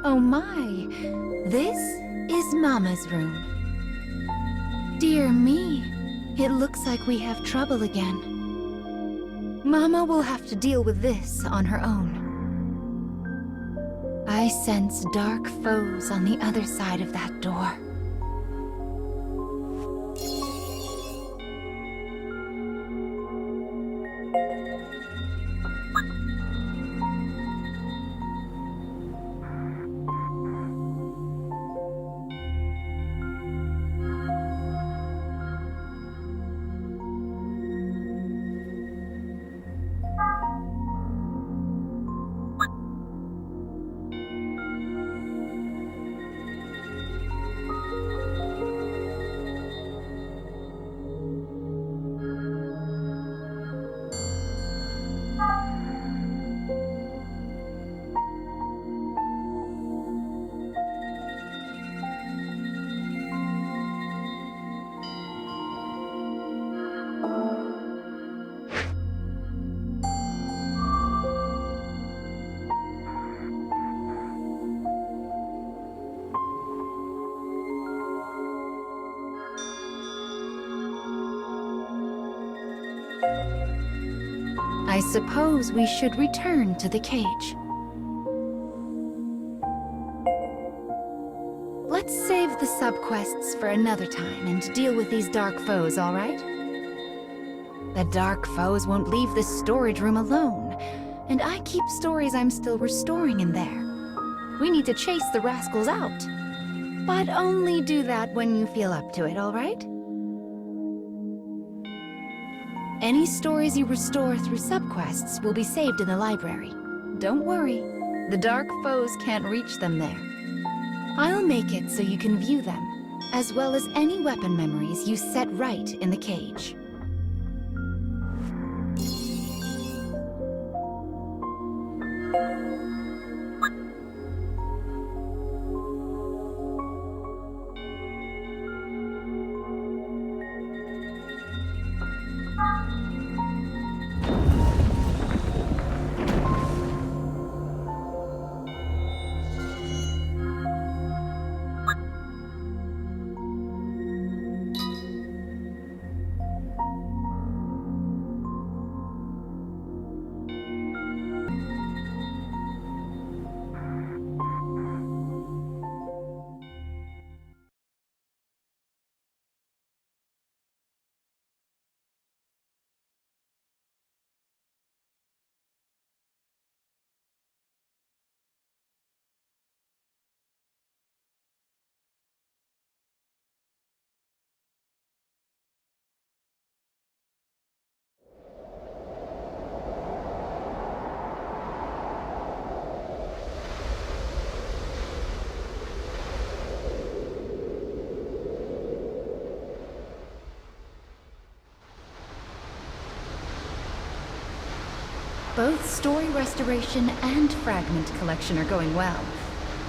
Oh my, this is Mama's room. Dear me, it looks like we have trouble again. Mama will have to deal with this on her own. I sense dark foes on the other side of that door. I suppose we should return to the cage. Let's save the subquests for another time and deal with these dark foes, all right? The dark foes won't leave this storage room alone, and I keep stories I'm still restoring in there. We need to chase the rascals out. But only do that when you feel up to it, all right? Any stories you restore through subquests will be saved in the library. Don't worry, the dark foes can't reach them there. I'll make it so you can view them, as well as any weapon memories you set right in the cage. Both story restoration and fragment collection are going well.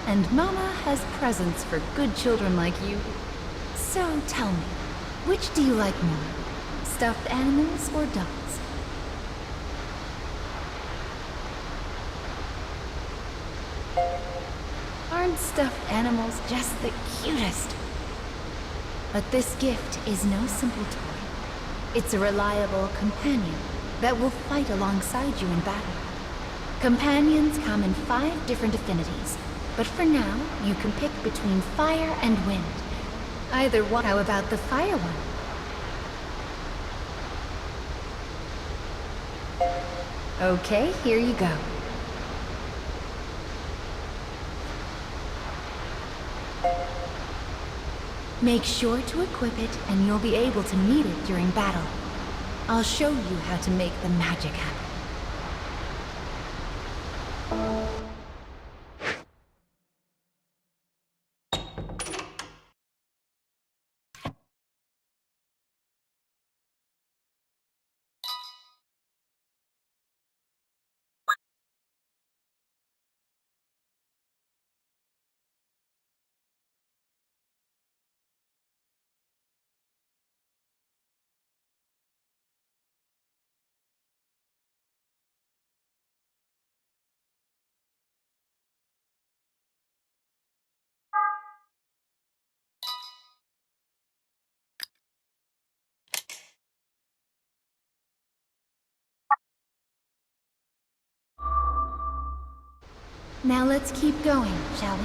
And Mama has presents for good children like you. So tell me, which do you like more? Stuffed animals or dolls? Aren't stuffed animals just the cutest? But this gift is no simple toy. It's a reliable companion that will fight alongside you in battle. Companions come in 5 different affinities, but for now, you can pick between fire and wind. Either one. How about the fire one? Okay, here you go. Make sure to equip it, and you'll be able to need it during battle. I'll show you how to make the magic happen. Now let's keep going, shall we?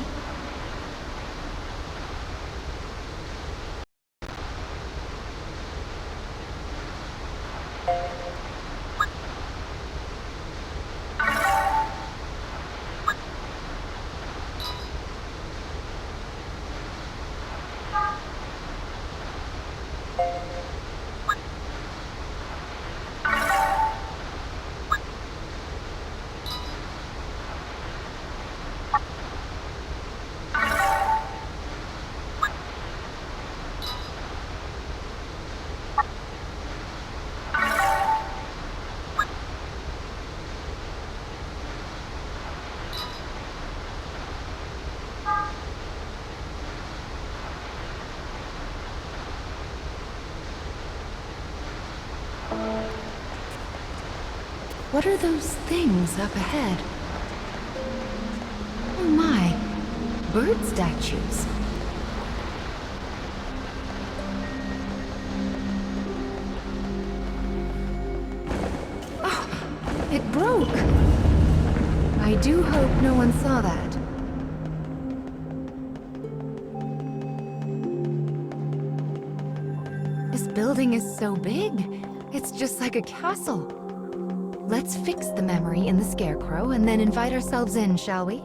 What are those things up ahead? Oh my, bird statues. Oh, it broke. I do hope no one saw that. This building is so big, it's just like a castle. Let's fix the memory in the Scarecrow and then invite ourselves in, shall we?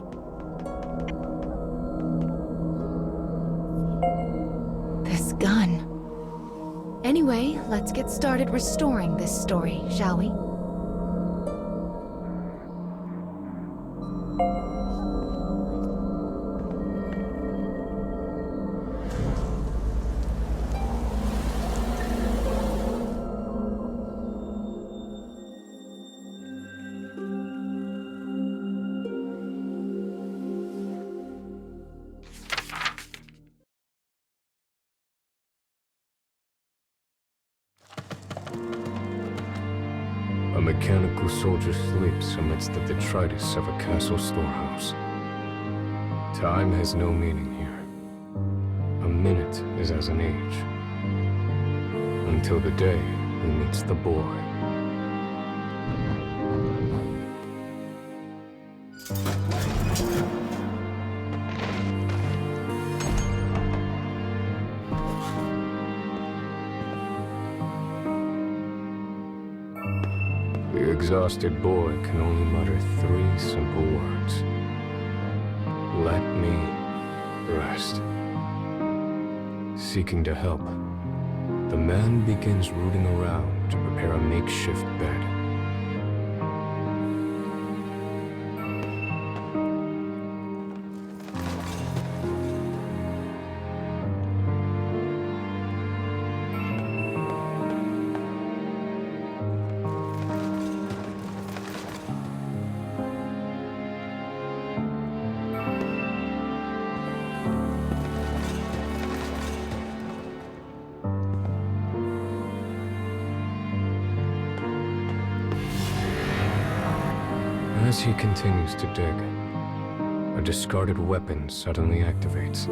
This gun. Anyway, let's get started restoring this story, shall we? A mechanical soldier sleeps amidst the detritus of a castle storehouse. Time has no meaning here. A minute is as an age. Until the day he meets the boy. The exhausted boy can only mutter 3 simple words. Let me rest. Seeking to help, the man begins rooting around to prepare a makeshift bed. As he continues to dig, a discarded weapon suddenly activates.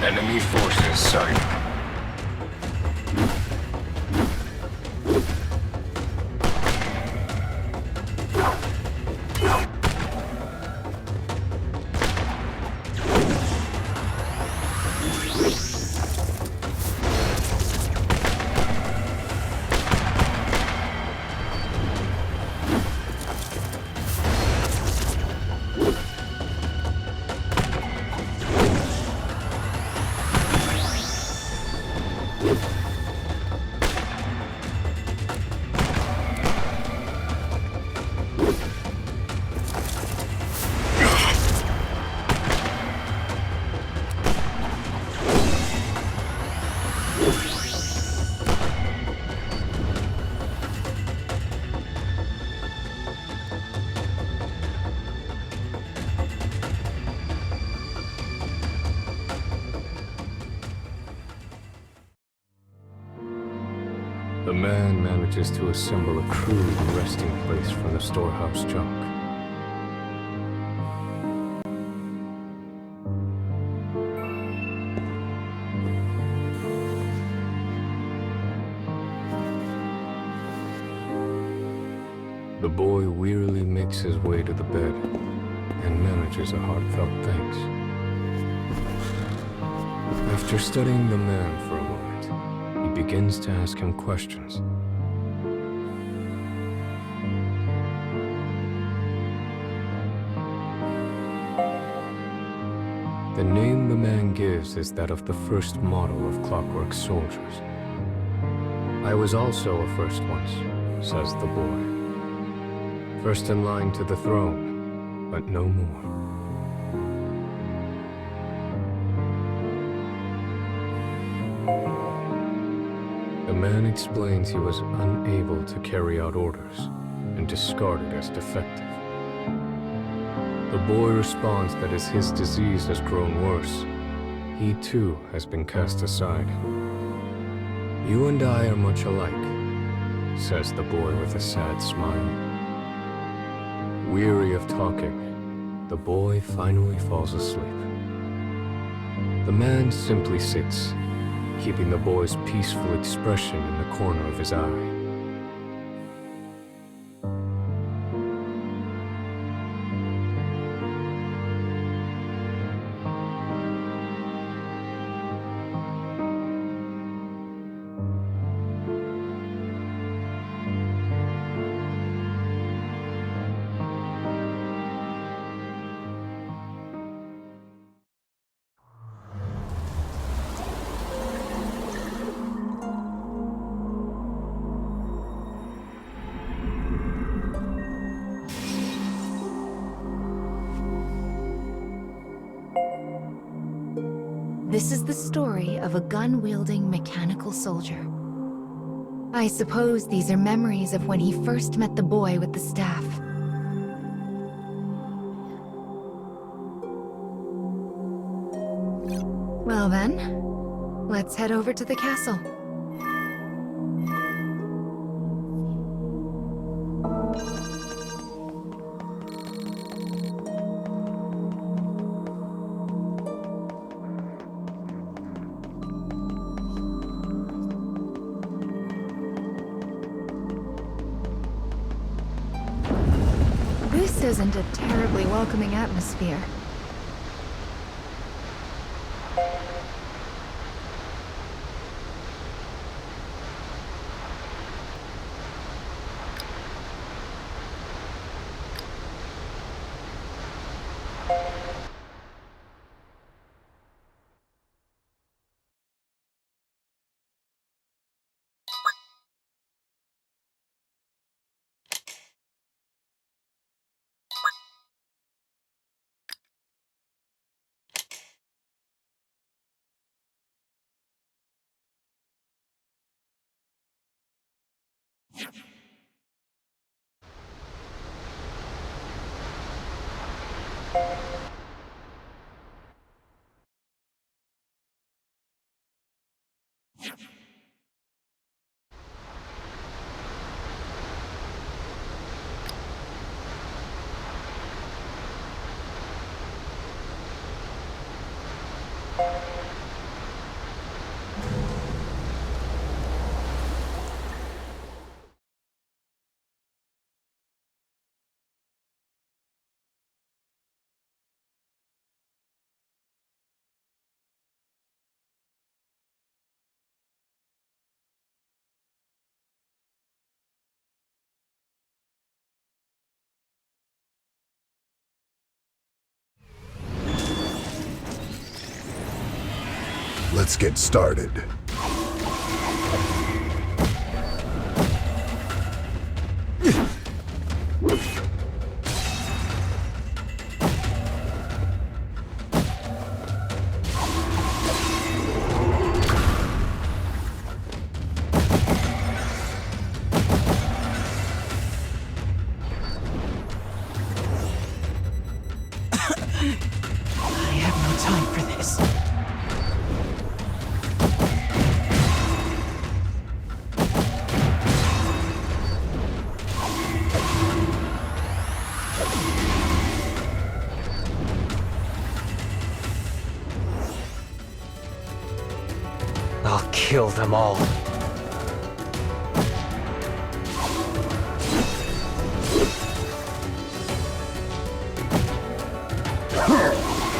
Enemy forces sight. The man manages to assemble a crude resting place from the storehouse junk. The boy wearily makes his way to the bed and manages a heartfelt thanks. After studying the man for a moment, he begins to ask him questions. The name the man gives is that of the first model of Clockwork soldiers. I was also a first once, says the boy. First in line to the throne, but no more. The man explains he was unable to carry out orders and discarded as defective. The boy responds that as his disease has grown worse, he too has been cast aside. You and I are much alike, says the boy with a sad smile. Weary of talking, the boy finally falls asleep. The man simply sits, keeping the boy's peaceful expression in the corner of his eye. This is the story of a gun-wielding mechanical soldier. I suppose these are memories of when he first met the boy with the staff. Well then, let's head over to the castle. This isn't a terribly welcoming atmosphere. Let's get started. I have no time for this. I'll kill them all.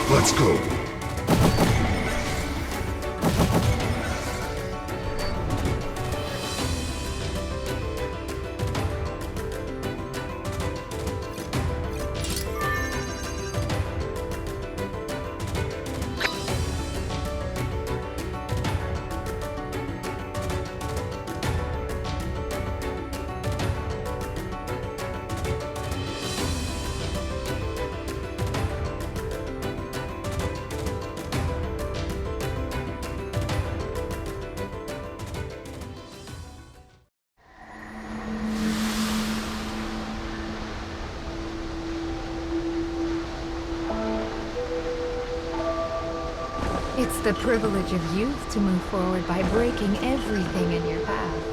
Let's go. It's the privilege of youth to move forward by breaking everything in your path.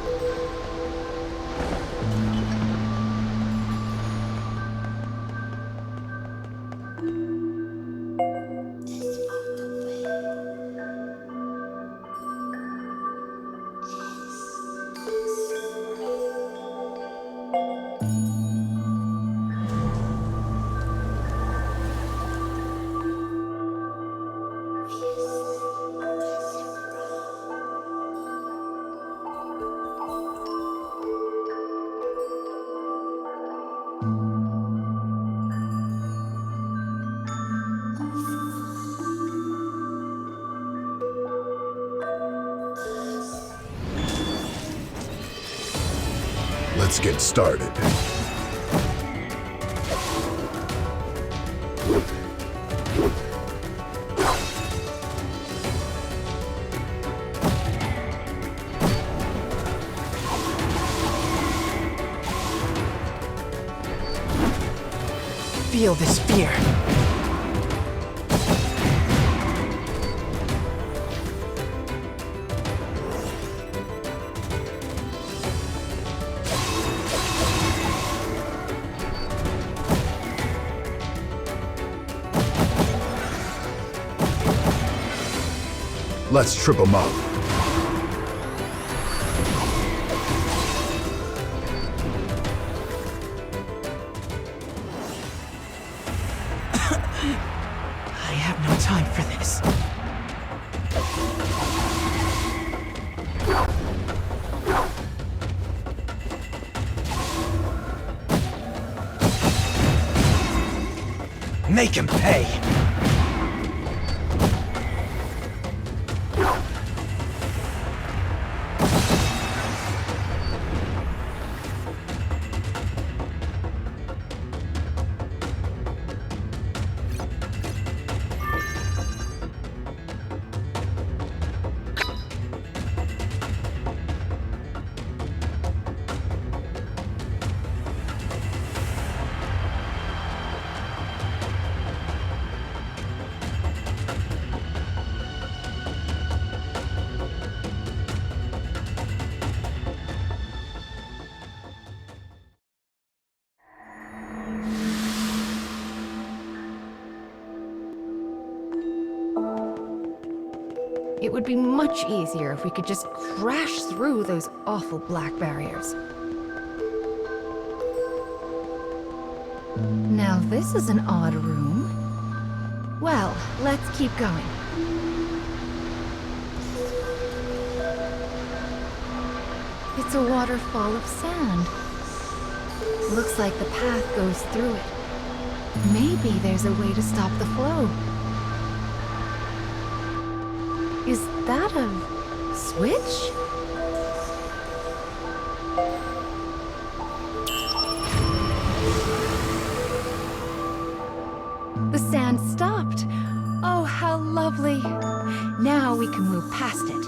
Let's get started. Feel this fear. Let's trip them up. I have no time for this. Make him pay! It would be much easier if we could just crash through those awful black barriers. Now this is an odd room. Well, let's keep going. It's a waterfall of sand. Looks like the path goes through it. Maybe there's a way to stop the flow. Is that a switch? The sand stopped. Oh, how lovely. Now we can move past it.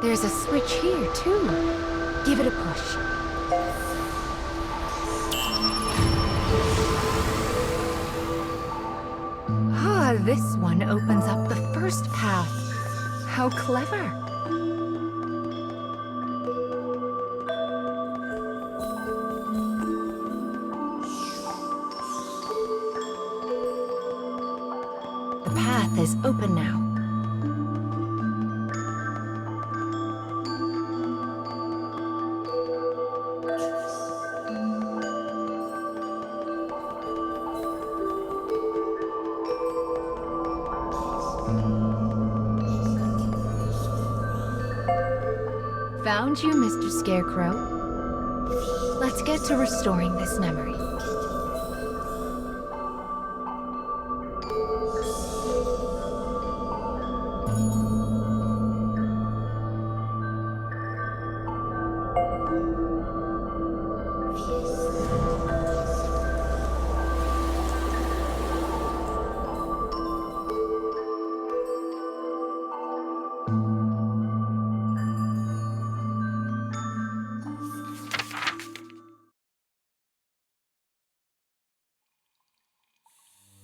There's a switch here, too. Give it a push. Ah, this one opens up the first path. How clever. The path is open now. Found you, Mr. Scarecrow. Let's get to restoring this memory.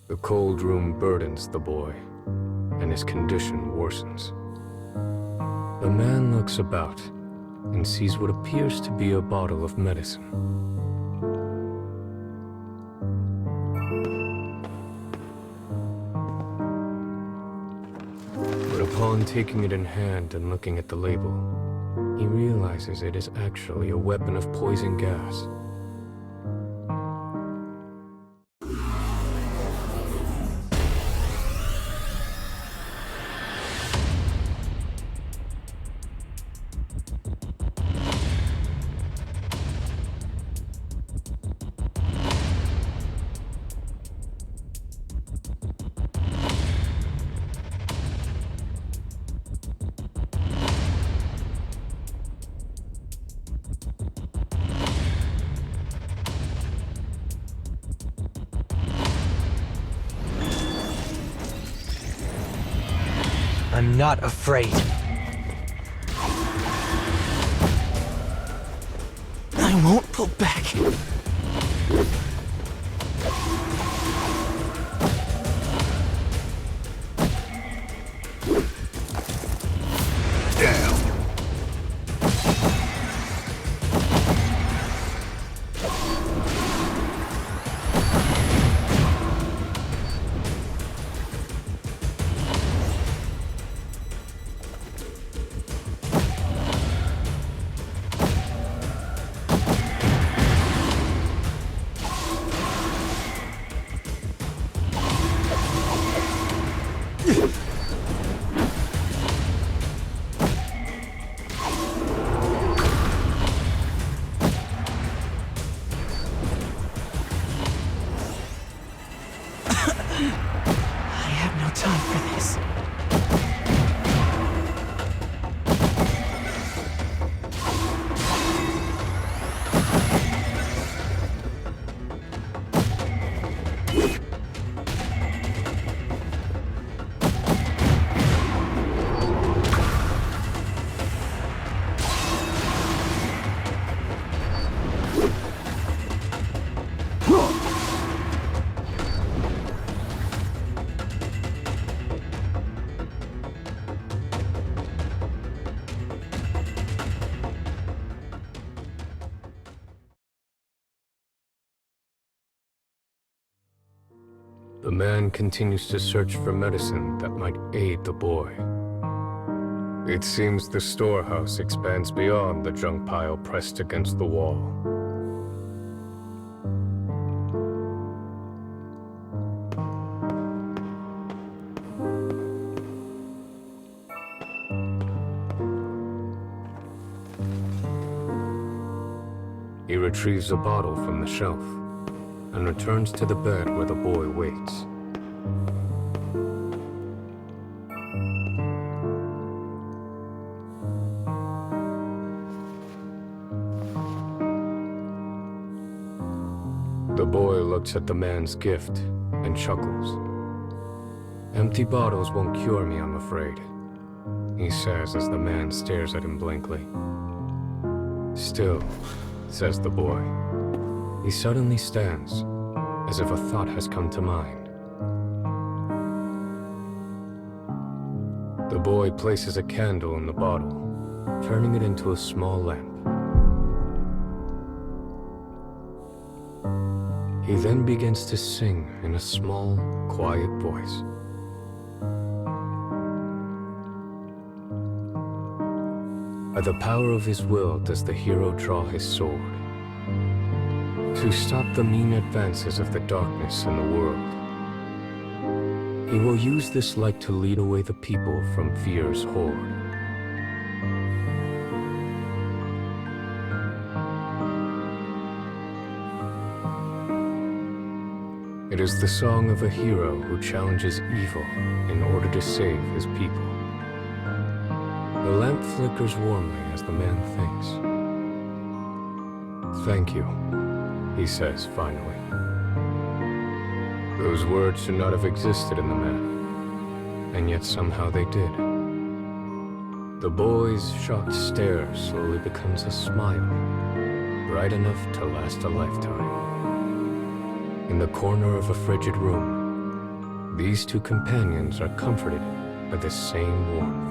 The cold room burdens the boy, and his condition worsens. The man looks about and sees what appears to be a bottle of medicine. But upon taking it in hand and looking at the label, he realizes it is actually a weapon of poison gas. I'm not afraid. I won't pull back. Down. I have no time for this. The man continues to search for medicine that might aid the boy. It seems the storehouse expands beyond the junk pile pressed against the wall. He retrieves a bottle from the shelf and returns to the bed where the boy waits. The boy looks at the man's gift and chuckles. "Empty bottles won't cure me, I'm afraid," he says as the man stares at him blankly. "Still," says the boy. He suddenly stands, as if a thought has come to mind. The boy places a candle in the bottle, turning it into a small lamp. He then begins to sing in a small, quiet voice. By the power of his will does the hero draw his sword, to stop the mean advances of the darkness in the world. He will use this light to lead away the people from fear's horde. It is the song of a hero who challenges evil in order to save his people. The lamp flickers warmly as the man thinks. "Thank you," he says finally. Those words should not have existed in the man, and yet somehow they did. The boy's shocked stare slowly becomes a smile, bright enough to last a lifetime. In the corner of a frigid room, these two companions are comforted by the same warmth.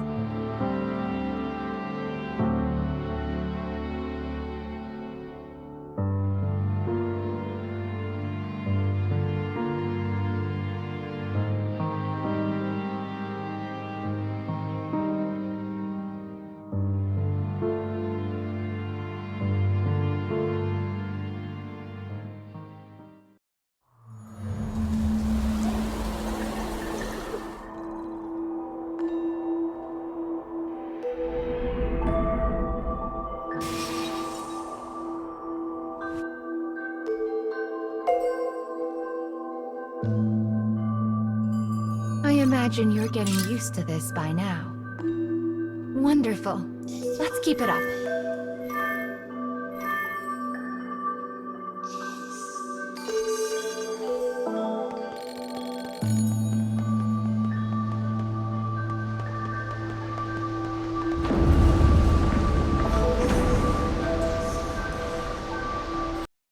I imagine you're getting used to this by now. Wonderful. Let's keep it up.